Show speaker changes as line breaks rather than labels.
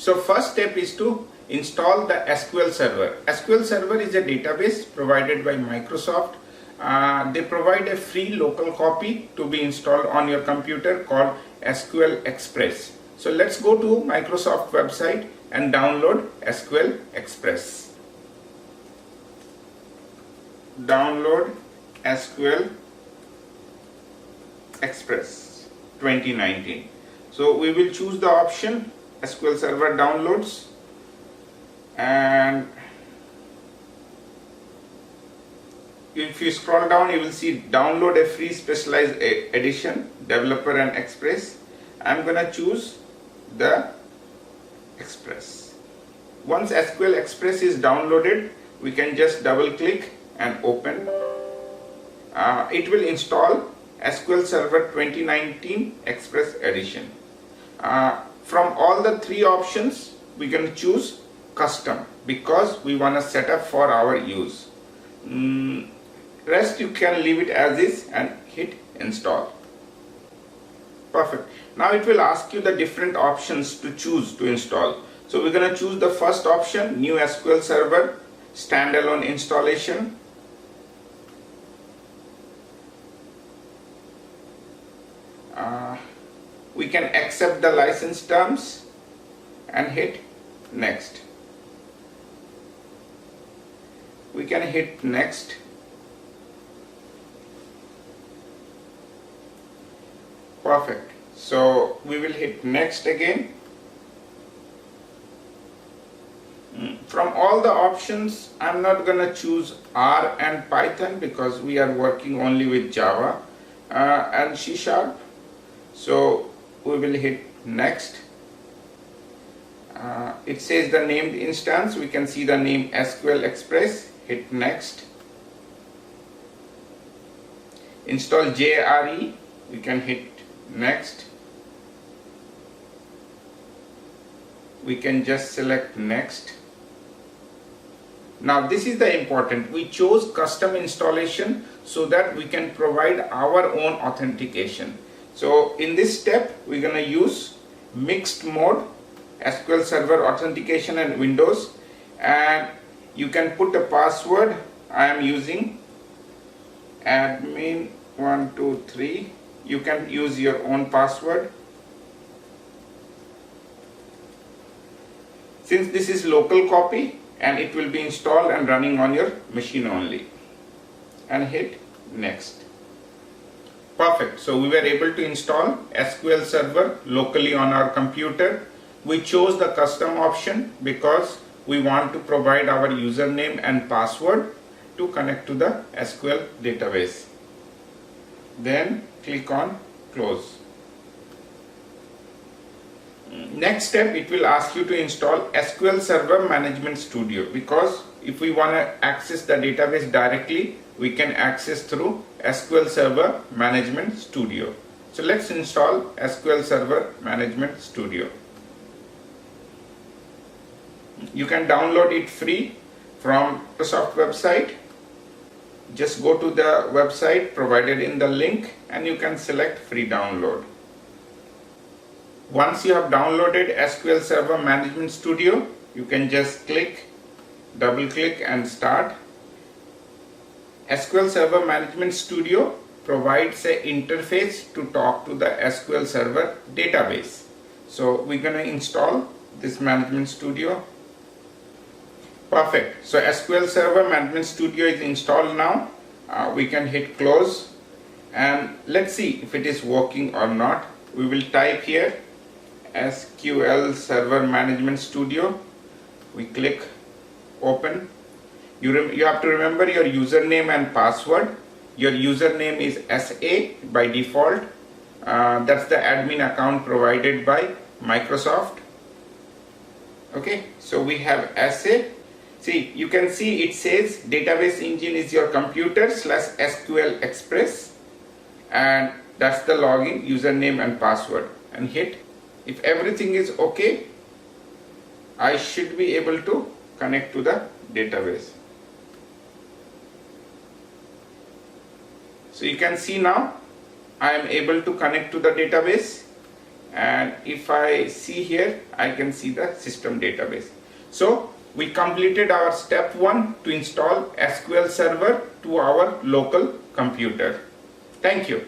So first step is to install the SQL Server. SQL Server is a database provided by Microsoft. They provide a free local copy to be installed on your computer called SQL Express. So let's go to Microsoft website and download SQL Express. Download SQL Express 2019. So we will choose the option SQL Server Downloads, and if you scroll down you will see download a free specialized edition developer and Express. I'm gonna choose the Express. Once SQL Express is downloaded, we can just double click and open. It will install SQL Server 2019 Express Edition. From all the three options, we can choose custom because we want to set up for our use. Rest you can leave it as is and hit install. Perfect. Now it will ask you the different options to choose to install. So we're going to choose the first option, new SQL Server standalone installation. We can accept the license terms and hit next. We can hit next. Perfect. So we will hit next again. From all the options, I'm not gonna choose R and Python because we are working only with Java and C#. So we will hit next. It says the named instance. We can see the name SQL Express. Hit next. Install JRE. We can hit next. We can just select next. Now this is the important. We chose custom installation so that we can provide our own authentication. So in this step we're going to use mixed mode SQL Server authentication and Windows, and you can put a password. I am using admin123. You can use your own password. Since this is local copy and it will be installed and running on your machine only, and hit next. Perfect. So we were able to install SQL Server locally on our computer. We chose the custom option because we want to provide our username and password to connect to the SQL database. Then click on close. Next step, it will ask you to install SQL Server Management Studio, because if we want to access the database directly, we can access through SQL Server Management Studio. So let's install SQL Server Management Studio. You can download it free from Microsoft website. Just go to the website provided in the link and you can select free download. Once you have downloaded SQL Server Management Studio, you can just double click and start. SQL Server Management Studio provides an interface to talk to the SQL Server database. So we're going to install this Management Studio. Perfect. So SQL Server Management Studio is installed now. We can hit close and let's see if it is working or not. We will type here SQL Server Management Studio. We click open. You have to remember your username and password. Your username is SA by default. That's the admin account provided by Microsoft. Okay, so we have SA. See, you can see it says database engine is your computer / SQL Express, and that's the login, username and password, and hit. If everything is okay, I should be able to connect to the database. So you can see now I am able to connect to the database, and if I see here, I can see the system database. So we completed our step 1 to install SQL Server to our local computer. Thank you.